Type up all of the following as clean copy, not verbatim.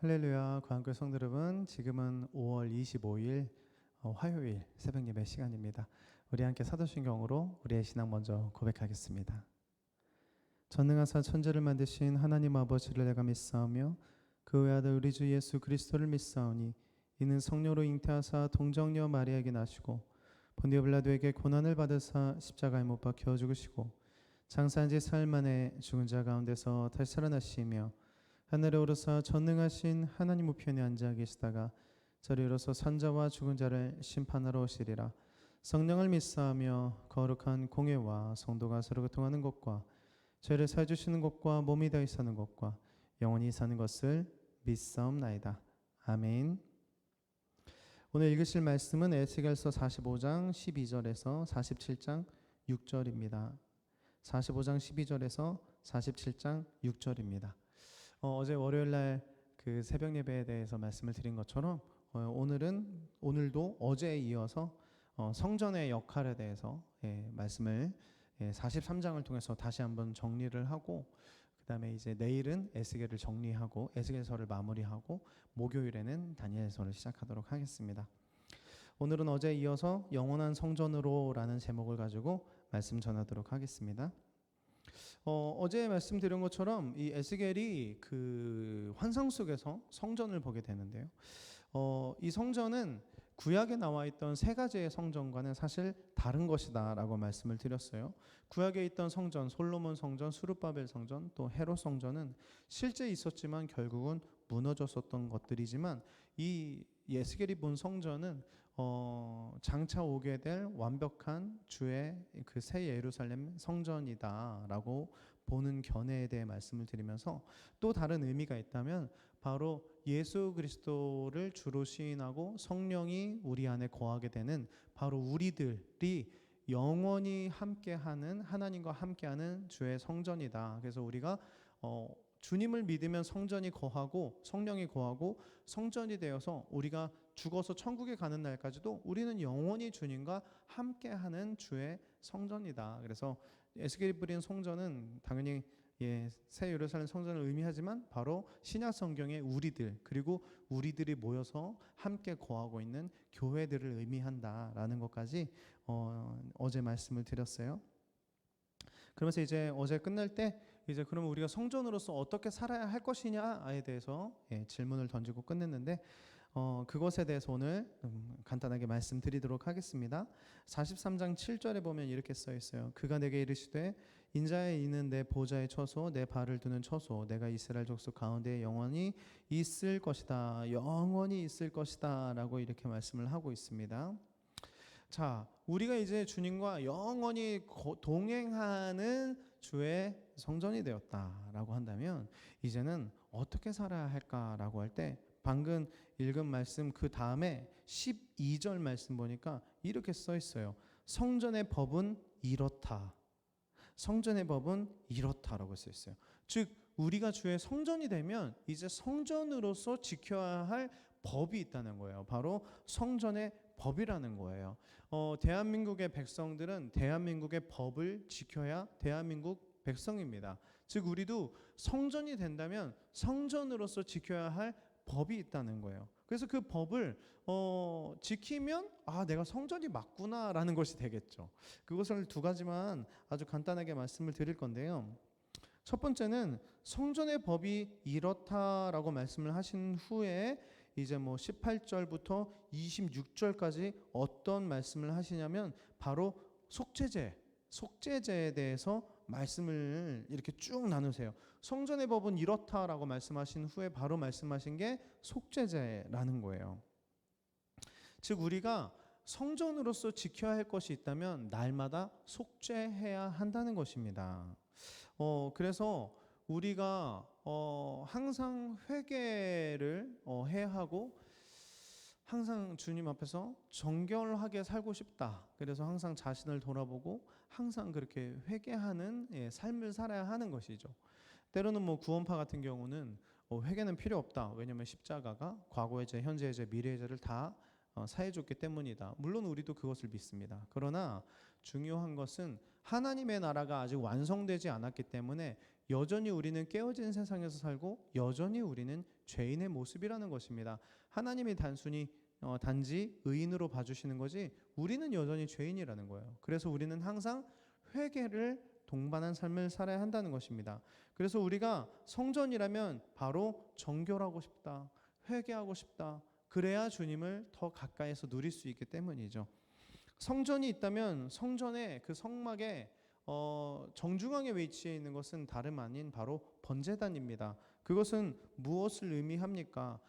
할렐루야, 광교회 성도 여러분, 지금은 5월 25일 화요일 새벽 예배 시간입니다. 우리 함께 사도신경으로 우리의 신앙 먼저 고백하겠습니다. 전능하사 천지를 만드신 하나님 아버지를 내가 믿사오며 그 외아들 우리 주 예수 그리스도를 믿사오니 이는 성령으로 잉태하사 동정녀 마리아에게 나시고 본디오 빌라도에게 고난을 받으사 십자가에 못 박혀 죽으시고 장사한 지 사흘 만에 죽은 자 가운데서 다시 살아나시며 하늘에 오르사 전능하신 하나님 우편에 앉아 계시다가 저리 이르러서 산자와 죽은 자를 심판하러 오시리라. 성령을 믿사하며 거룩한 공회와 성도가 서로 교통하는 것과 죄를 사해 주시는 것과 몸이 다히 사는 것과 영원히 사는 것을 믿사옵나이다. 아멘. 오늘 읽으실 말씀은 에스겔서 45장 12절에서 47장 6절입니다. 45장 12절에서 47장 6절입니다. 어제 월요일 날 그 새벽 예배에 대해서 말씀을 드린 것처럼 오늘도 어제에 이어서 성전의 역할에 대해서 말씀을 43장을 통해서 다시 한번 정리를 하고, 그 다음에 이제 내일은 에스겔을 정리하고 에스겔서를 마무리하고 목요일에는 다니엘서를 시작하도록 하겠습니다. 오늘은 어제에 이어서 영원한 성전으로라는 제목을 가지고 말씀 전하도록 하겠습니다. 어제 말씀드린 것처럼 이 에스겔이 그 환상 속에서 성전을 보게 되는데요. 이 성전은 구약에 나와 있던 세 가지의 성전과는 사실 다른 것이다 라고 말씀을 드렸어요. 구약에 있던 성전, 솔로몬 성전, 수르바벨 성전, 또 헤롯 성전은 실제 있었지만 결국은 무너졌었던 것들이지만 이 에스겔이 본 성전은 장차 오게 될 완벽한 주의 그 새 예루살렘 성전이다라고 보는 견해에 대해 말씀을 드리면서, 또 다른 의미가 있다면 바로 예수 그리스도를 주로 시인하고 성령이 우리 안에 거하게 되는 바로 우리들이 영원히 함께하는, 하나님과 함께하는 주의 성전이다. 그래서 우리가 주님을 믿으면 성전이 거하고 성령이 거하고 성전이 되어서 우리가 죽어서 천국에 가는 날까지도 우리는 영원히 주님과 함께하는 주의 성전이다. 그래서 에스겔이 부린 성전은 당연히 새 예루살렘 성전을 의미하지만 바로 신약 성경의 우리들, 그리고 우리들이 모여서 함께 거하고 있는 교회들을 의미한다라는 것까지 어제 말씀을 드렸어요. 그러면서 이제 어제 끝날 때 이제 그러면 우리가 성전으로서 어떻게 살아야 할 것이냐에 대해서 질문을 던지고 끝냈는데, 그것에 대해서 오늘 간단하게 말씀드리도록 하겠습니다. 43장 7절에 보면 이렇게 써 있어요. 그가 내게 이르시되 인자에 있는 내 보좌의 처소, 내 발을 두는 처소, 내가 이스라엘 족속 가운데 영원히 있을 것이다, 영원히 있을 것이다 라고 이렇게 말씀을 하고 있습니다. 자, 우리가 이제 주님과 영원히 동행하는 주의 성전이 되었다라고 한다면 이제는 어떻게 살아야 할까라고 할 때, 방금 읽은 말씀 그 다음에 12절 말씀 보니까 이렇게 써 있어요. 성전의 법은 이렇다. 성전의 법은 이렇다라고 써 있어요. 즉 우리가 주의 성전이 되면 이제 성전으로서 지켜야 할 법이 있다는 거예요. 바로 성전의 법이라는 거예요. 대한민국의 백성들은 대한민국의 법을 지켜야 대한민국 백성입니다. 즉 우리도 성전이 된다면 성전으로서 지켜야 할 법이 있다는 거예요. 그래서 그 법을 지키면 내가 성전이 맞구나라는 것이 되겠죠. 그것을 두 가지만 아주 간단하게 말씀을 드릴 건데요. 첫 번째는 성전의 법이 이렇다라고 말씀을 하신 후에 이제 18절부터 26절까지 어떤 말씀을 하시냐면 바로 속죄제에 대해서 말씀을 이렇게 쭉 나누세요. 성전의 법은 이렇다라고 말씀하신 후에 바로 말씀하신 게 속죄제라는 거예요. 즉 우리가 성전으로서 지켜야 할 것이 있다면 날마다 속죄해야 한다는 것입니다. 그래서 우리가 항상 회개를 해야 하고 항상 주님 앞에서 정결하게 살고 싶다. 그래서 항상 자신을 돌아보고 항상 그렇게 회개하는 삶을 살아야 하는 것이죠. 때로는 구원파 같은 경우는 회개는 필요 없다. 왜냐하면 십자가가 과거의 죄, 현재의 죄, 미래의 죄를 다 사해줬기 때문이다. 물론 우리도 그것을 믿습니다. 그러나 중요한 것은 하나님의 나라가 아직 완성되지 않았기 때문에 여전히 우리는 깨어진 세상에서 살고 여전히 우리는 죄인의 모습이라는 것입니다. 하나님이 단지 의인으로 봐주시는 거지 우리는 여전히 죄인이라는 거예요. 그래서 우리는 항상 회개를 동반한 삶을 살아야 한다는 것입니다. 그래서 우리가 성전이라면 바로 정결하고 싶다, 회개하고 싶다, 그래야 주님을 더 가까이서 누릴 수 있기 때문이죠. 성전이 있다면 성전의 그 성막에 정중앙에 위치해 있는 것은 다름 아닌 바로 번제단입니다. 그것은 무엇을 의미합니까?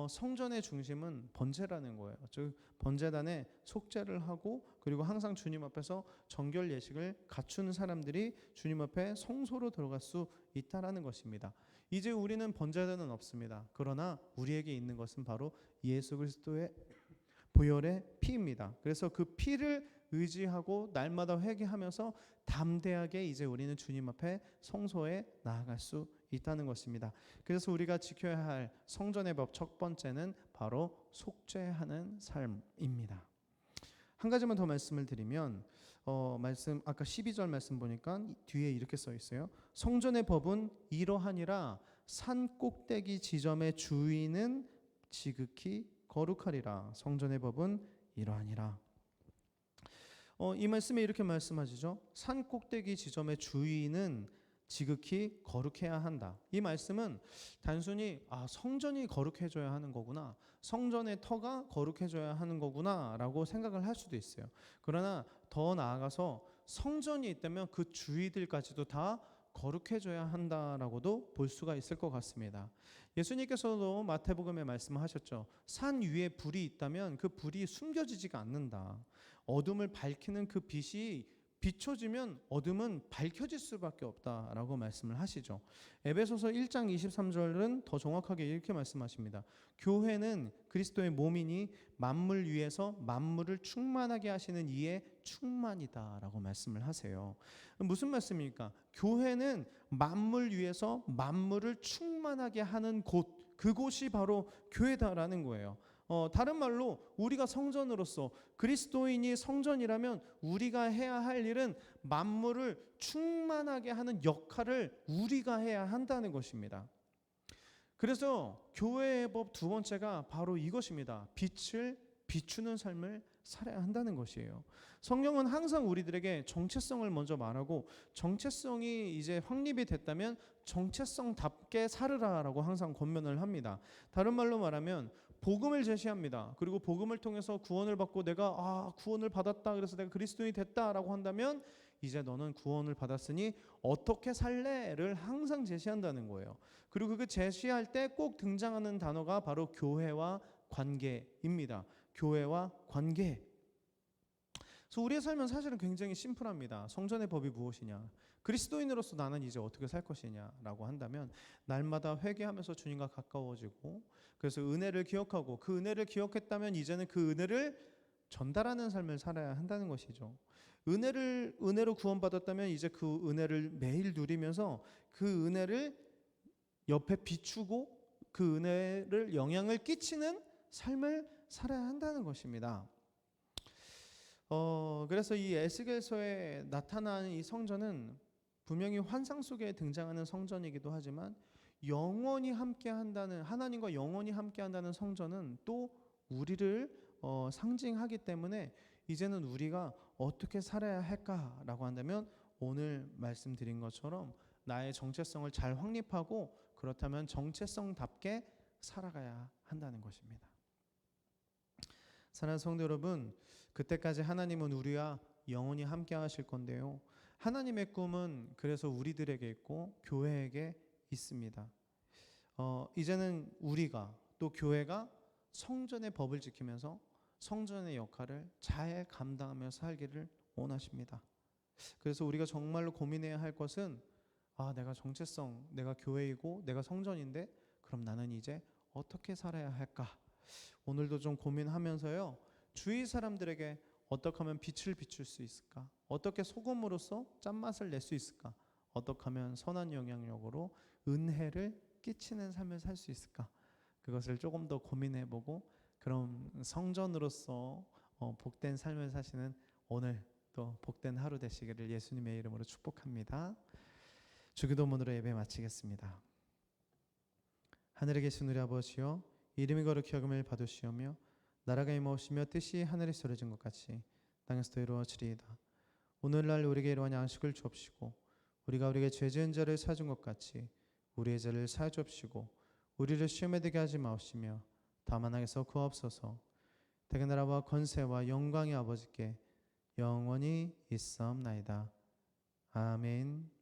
성전의 중심은 번제라는 거예요. 즉 번제단에 속죄를 하고 그리고 항상 주님 앞에서 정결 예식을 갖춘 사람들이 주님 앞에 성소로 들어갈 수 있다라는 것입니다. 이제 우리는 번제단은 없습니다. 그러나 우리에게 있는 것은 바로 예수 그리스도의 보혈의 피입니다. 그래서 그 피를 의지하고 날마다 회개하면서 담대하게 이제 우리는 주님 앞에 성소에 나아갈 수 있다는 것입니다. 그래서 우리가 지켜야 할 성전의 법 첫 번째는 바로 속죄하는 삶입니다. 한 가지만 더 말씀을 드리면 말씀 아까 12절 말씀 보니까 뒤에 이렇게 써 있어요. 성전의 법은 이러하니라 산 꼭대기 지점의 주인은 지극히 거룩하리라. 성전의 법은 이러하니라. 이 말씀에 이렇게 말씀하시죠. 산 꼭대기 지점의 주인은 지극히 거룩해야 한다. 이 말씀은 단순히 성전이 거룩해져야 하는 거구나, 성전의 터가 거룩해져야 하는 거구나 라고 생각을 할 수도 있어요. 그러나 더 나아가서 성전이 있다면 그 주위들까지도 다 거룩해져야 한다라고도 볼 수가 있을 것 같습니다. 예수님께서도 마태복음에 말씀하셨죠. 산 위에 불이 있다면 그 불이 숨겨지지가 않는다. 어둠을 밝히는 그 빛이 비춰지면 어둠은 밝혀질 수밖에 없다라고 말씀을 하시죠. 에베소서 1장 23절은 더 정확하게 이렇게 말씀하십니다. 교회는 그리스도의 몸이니 만물 위에서 만물을 충만하게 하시는 이의 충만이다라고 말씀을 하세요. 무슨 말씀입니까? 교회는 만물 위에서 만물을 충만하게 하는 곳, 그곳이 바로 교회다라는 거예요. 다른 말로 우리가 성전으로서 그리스도인이 성전이라면 우리가 해야 할 일은 만물을 충만하게 하는 역할을 우리가 해야 한다는 것입니다. 그래서 교회의 법 두 번째가 바로 이것입니다. 빛을 비추는 삶을 살아야 한다는 것이에요. 성경은 항상 우리들에게 정체성을 먼저 말하고 정체성이 이제 확립이 됐다면 정체성답게 살으라라고 항상 권면을 합니다. 다른 말로 말하면 복음을 제시합니다. 그리고 복음을 통해서 구원을 받고 내가 구원을 받았다, 그래서 내가 그리스도인이 됐다라고 한다면 이제 너는 구원을 받았으니 어떻게 살래를 항상 제시한다는 거예요. 그리고 그 제시할 때 꼭 등장하는 단어가 바로 교회와 관계입니다. 교회와 관계. 그래서 우리의 삶은 사실은 굉장히 심플합니다. 성전의 법이 무엇이냐? 그리스도인으로서 나는 이제 어떻게 살 것이냐라고 한다면 날마다 회개하면서 주님과 가까워지고, 그래서 은혜를 기억하고 그 은혜를 기억했다면 이제는 그 은혜를 전달하는 삶을 살아야 한다는 것이죠. 은혜로 구원받았다면 이제 그 은혜를 매일 누리면서 그 은혜를 옆에 비추고 그 은혜를 영향을 끼치는 삶을 살아야 한다는 것입니다. 그래서 이 에스겔서에 나타난 이 성전은 분명히 환상 속에 등장하는 성전이기도 하지만 영원히 함께한다는, 하나님과 영원히 함께한다는 성전은 또 우리를 상징하기 때문에 이제는 우리가 어떻게 살아야 할까라고 한다면 오늘 말씀드린 것처럼 나의 정체성을 잘 확립하고 그렇다면 정체성답게 살아가야 한다는 것입니다. 사랑하는 성도 여러분, 그때까지 하나님은 우리와 영원히 함께 하실 건데요. 하나님의 꿈은 그래서 우리들에게 있고 교회에게 있습니다. 이제는 우리가 또 교회가 성전의 법을 지키면서 성전의 역할을 잘 감당하며 살기를 원하십니다. 그래서 우리가 정말로 고민해야 할 것은 내가 정체성, 내가 교회이고 내가 성전인데 그럼 나는 이제 어떻게 살아야 할까? 오늘도 좀 고민하면서요. 주위 사람들에게 어떻게 하면 빛을 비출 수 있을까? 어떻게 소금으로서 짠맛을 낼 수 있을까? 어떻게 하면 선한 영향력으로 은혜를 끼치는 삶을 살 수 있을까? 그것을 조금 더 고민해보고 그럼 성전으로서 복된 삶을 사시는 오늘 또 복된 하루 되시기를 예수님의 이름으로 축복합니다. 주기도문으로 예배 마치겠습니다. 하늘에 계신 우리 아버지여, 이름이 거룩히 여김을 받으시오며 나라가 임하오시며 뜻이 하늘에서 이루어진 것 같이 땅에서도 이루어지리이다. 오늘날 우리에게 이러한 양식을 주옵시고 우리가 우리에게 죄 지은 자를 사준 것 같이 우리의 죄를 사해 주옵시고 우리를 시험에 들게 하지 마옵시며 다만 악에서 구하옵소서. 대개 나라와 권세와 영광이 아버지께 영원히 있사옵나이다. 아멘.